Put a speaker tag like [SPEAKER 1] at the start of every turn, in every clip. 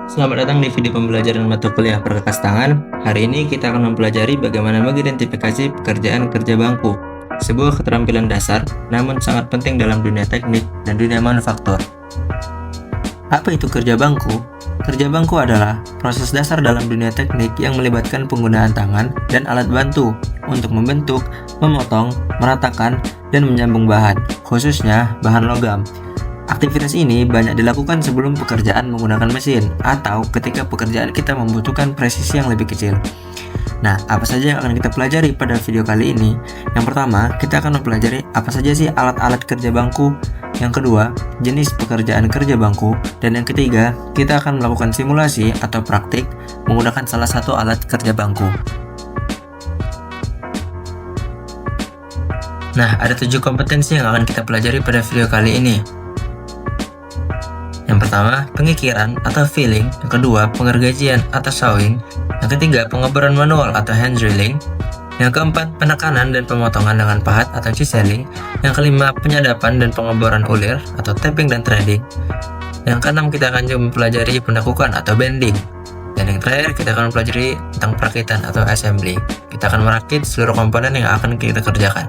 [SPEAKER 1] Selamat datang di video pembelajaran mata kuliah Perkakas Tangan. Hari ini kita akan mempelajari bagaimana mengidentifikasi pekerjaan kerja bangku, sebuah keterampilan dasar namun sangat penting dalam dunia teknik dan dunia manufaktur. Apa itu kerja bangku? Kerja bangku adalah proses dasar dalam dunia teknik yang melibatkan penggunaan tangan dan alat bantu untuk membentuk, memotong, meratakan, dan menyambung bahan, khususnya bahan logam. Aktivitas ini banyak dilakukan sebelum pekerjaan menggunakan mesin atau ketika pekerjaan kita membutuhkan presisi yang lebih kecil. Nah, apa saja yang akan kita pelajari pada video kali ini? Yang pertama, kita akan mempelajari apa saja sih alat-alat kerja bangku. Yang kedua, jenis pekerjaan kerja bangku. Dan yang ketiga, kita akan melakukan simulasi atau praktik menggunakan salah satu alat kerja bangku. Nah, ada 7 kompetensi yang akan kita pelajari pada video kali ini. Yang pertama, pengikiran atau filling. Yang kedua, pengergajian atau sawing. Yang ketiga, pengeboran manual atau hand drilling. Yang keempat, penekanan dan pemotongan dengan pahat atau chiseling. Yang kelima, penyadapan dan pengeboran ulir atau tapping dan threading. Yang keenam, kita akan juga mempelajari penekukan atau bending. Dan yang terakhir, kita akan mempelajari tentang perakitan atau assembly. Kita akan merakit seluruh komponen yang akan kita kerjakan.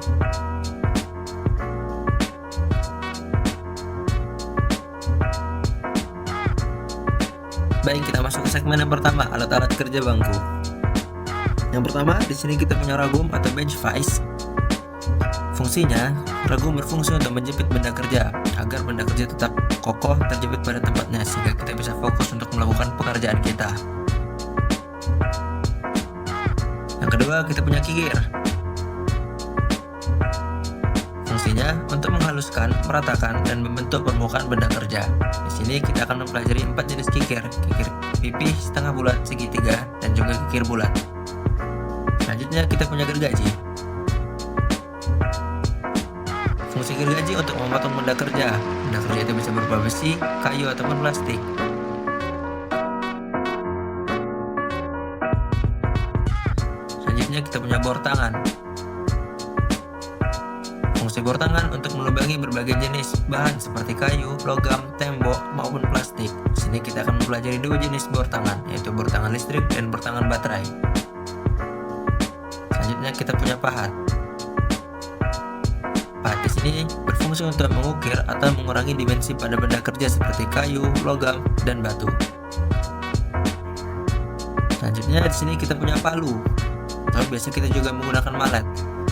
[SPEAKER 1] Baik, kita masuk ke segmen yang pertama, alat-alat kerja bangku. Yang pertama, di sini kita punya ragum atau bench vise. Fungsinya, ragum berfungsi untuk menjepit benda kerja agar benda kerja tetap kokoh terjepit pada tempatnya sehingga kita bisa fokus untuk melakukan pekerjaan kita. Yang kedua, kita punya kikir. Fungsinya untuk menghaluskan, meratakan, dan membentuk permukaan benda kerja. Di sini kita akan mempelajari 4 jenis kikir pipih, setengah bulat, segitiga, dan juga kikir bulat. Selanjutnya kita punya gergaji. Fungsi gergaji untuk memotong benda kerja. Benda kerja itu bisa berupa besi, kayu, ataupun plastik. Selanjutnya kita punya bor tangan. Fungsi bor tangan untuk melubangi berbagai jenis bahan seperti kayu, logam, tembok, maupun plastik. Di sini kita akan mempelajari 2 jenis bor tangan, yaitu bor tangan listrik dan bor tangan baterai. Selanjutnya kita punya pahat. Pahat di sini berfungsi untuk mengukir atau mengurangi dimensi pada benda kerja seperti kayu, logam, dan batu. Selanjutnya di sini kita punya palu, atau biasa kita juga menggunakan malet.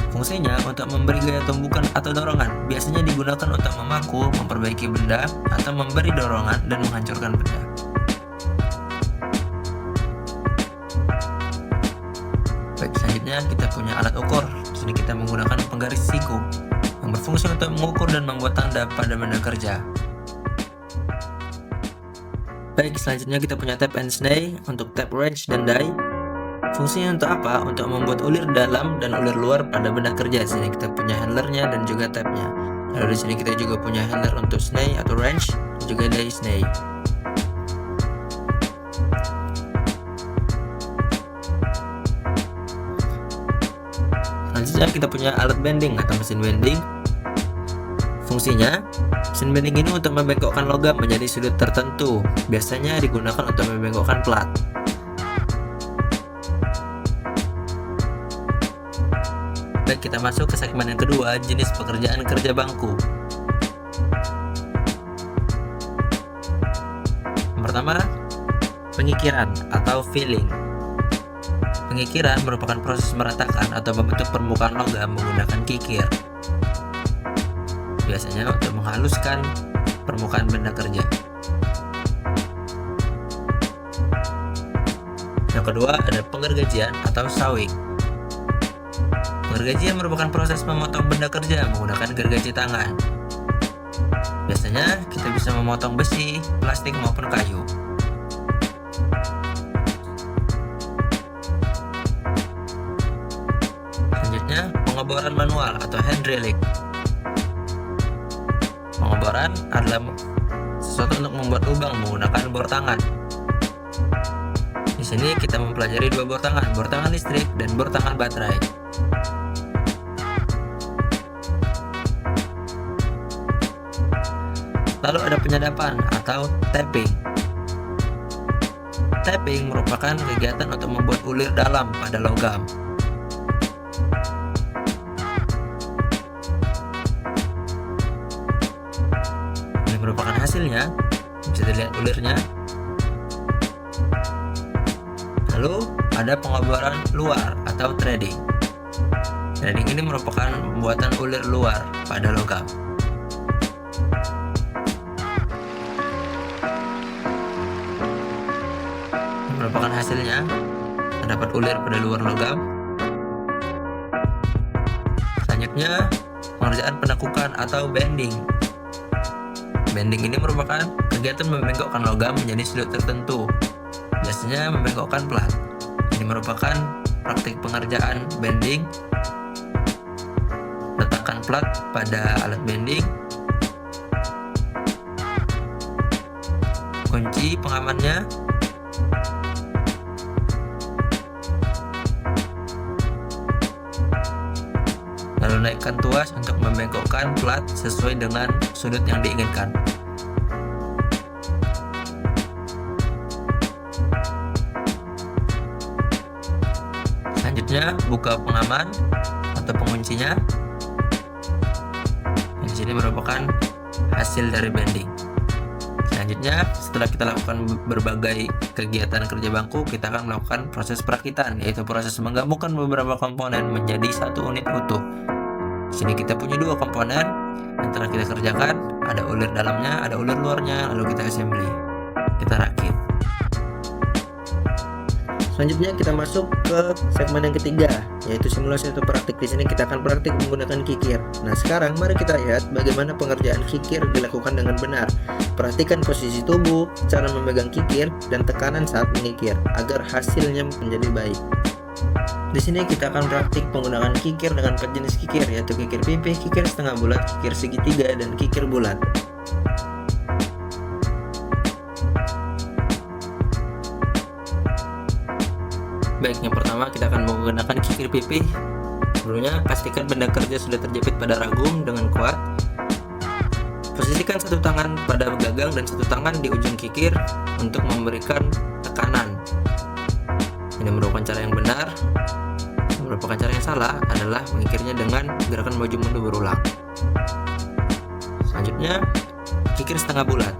[SPEAKER 1] Fungsinya untuk memberi gaya tumbukan atau dorongan, biasanya digunakan untuk memaku, memperbaiki benda, atau memberi dorongan dan menghancurkan benda. Baik, selanjutnya kita punya alat ukur. Di sini kita menggunakan penggaris siku yang berfungsi untuk mengukur dan membuat tanda pada benda kerja. Baik, selanjutnya kita punya tape and snay untuk tape wrench dan die. Fungsinya untuk apa? Untuk membuat ulir dalam dan ulir luar pada benda kerja. Di sini kita punya handlernya dan juga tab-nya. Lalu di sini kita juga punya handler untuk snay atau wrench, juga die snay. Selanjutnya kita punya alat bending atau mesin bending. Fungsinya, mesin bending ini untuk membengkokkan logam menjadi sudut tertentu. Biasanya digunakan untuk membengkokkan plat. Baik, kita masuk ke segmen yang kedua, jenis pekerjaan kerja bangku. Yang pertama, pengikiran atau filling. Pengikiran merupakan proses meratakan atau membentuk permukaan logam menggunakan kikir. Biasanya untuk menghaluskan permukaan benda kerja. Yang kedua, ada pengergajian atau sawing. Gergajian merupakan proses memotong benda kerja menggunakan gergaji tangan. Biasanya kita bisa memotong besi, plastik maupun kayu. Selanjutnya, pengeboran manual atau hand drilling. Pengeboran adalah sesuatu untuk membuat lubang menggunakan bor tangan. Di sini kita mempelajari 2 bor tangan listrik dan bor tangan baterai. Lalu ada penyadapan atau tapping. Tapping merupakan kegiatan untuk membuat ulir dalam pada logam. Ini merupakan hasilnya, bisa dilihat ulirnya. Lalu ada pengoboran luar atau threading. Threading ini merupakan pembuatan ulir luar pada logam. Ini merupakan hasilnya, terdapat ulir pada luar logam. Selanjutnya, pengerjaan penekukan atau bending. Bending ini merupakan kegiatan membengkokkan logam menjadi sudut tertentu, biasanya membengkokkan plat. Ini merupakan praktik pengerjaan bending. Letakkan plat pada alat bending. Kunci pengamannya. Lalu naikkan tuas untuk membengkokkan plat sesuai dengan sudut yang diinginkan. Selanjutnya, buka pengaman atau penguncinya. Di sini merupakan hasil dari bending. Selanjutnya, setelah kita lakukan berbagai kegiatan kerja bangku, kita akan melakukan proses perakitan, yaitu proses menggabungkan beberapa komponen menjadi satu unit utuh. Di sini kita punya dua komponen yang telah kita kerjakan, ada ulir dalamnya, ada ulir luarnya, lalu kita assembly, kita rakit. Selanjutnya kita masuk ke segmen yang ketiga, yaitu simulasi atau praktik. Di sini kita akan praktik menggunakan kikir. Nah, sekarang mari kita lihat bagaimana pengerjaan kikir dilakukan dengan benar. Perhatikan posisi tubuh, cara memegang kikir, dan tekanan saat mengikir agar hasilnya menjadi baik. Di sini kita akan praktik penggunaan kikir dengan 4 jenis kikir, yaitu kikir pipih, kikir setengah bulat, kikir segitiga, dan kikir bulat. Baik, yang pertama kita akan menggunakan kikir pipih. Sebelumnya, pastikan benda kerja sudah terjepit pada ragum dengan kuat. Posisikan satu tangan pada gagang dan satu tangan di ujung kikir untuk memberikan tekanan. Ini merupakan cara yang benar. Merupakan cara yang salah adalah mengikirnya dengan gerakan maju mundur berulang. Selanjutnya, kikir setengah bulat.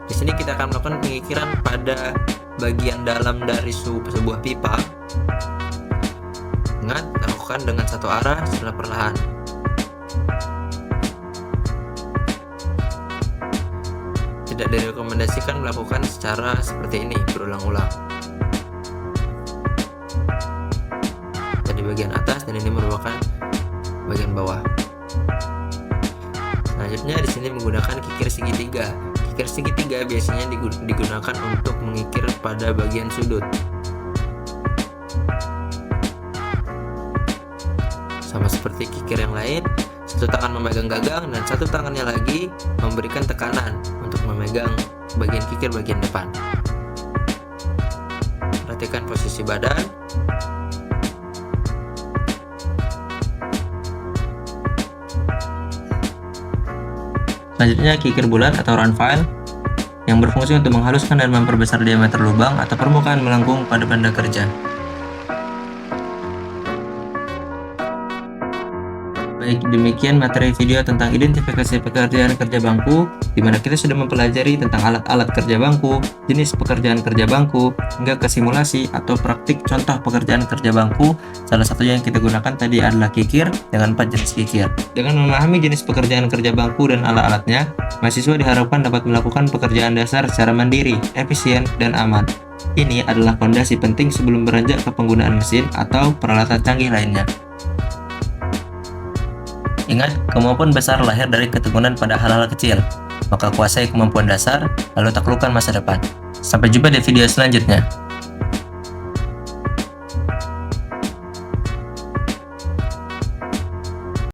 [SPEAKER 1] Di sini kita akan melakukan pengikiran pada bagian dalam dari sebuah pipa. Ingat, lakukan dengan satu arah secara perlahan. Tidak direkomendasikan melakukan secara seperti ini berulang-ulang. Jadi bagian atas dan ini merupakan bagian bawah. Selanjutnya di sini menggunakan kikir segitiga. Kikir segitiga biasanya digunakan untuk mengikir pada bagian sudut. Sama seperti kikir yang lain, satu tangan memegang gagang dan satu tangannya lagi memberikan tekanan untuk memegang bagian kikir bagian depan. Perhatikan posisi badan. Selanjutnya, kikir bulat atau round file yang berfungsi untuk menghaluskan dan memperbesar diameter lubang atau permukaan melengkung pada benda kerja. Baik, demikian materi video tentang identifikasi pekerjaan kerja bangku, di mana kita sudah mempelajari tentang alat-alat kerja bangku, jenis pekerjaan kerja bangku, hingga ke simulasi atau praktik contoh pekerjaan kerja bangku. Salah satunya yang kita gunakan tadi adalah kikir dengan 4 jenis kikir. Dengan memahami jenis pekerjaan kerja bangku dan alat-alatnya, mahasiswa diharapkan dapat melakukan pekerjaan dasar secara mandiri, efisien, dan aman. Ini adalah fondasi penting sebelum beranjak ke penggunaan mesin atau peralatan canggih lainnya. Ingat, kemampuan besar lahir dari ketekunan pada hal-hal kecil. Maka kuasai kemampuan dasar, lalu taklukkan masa depan. Sampai jumpa di video selanjutnya.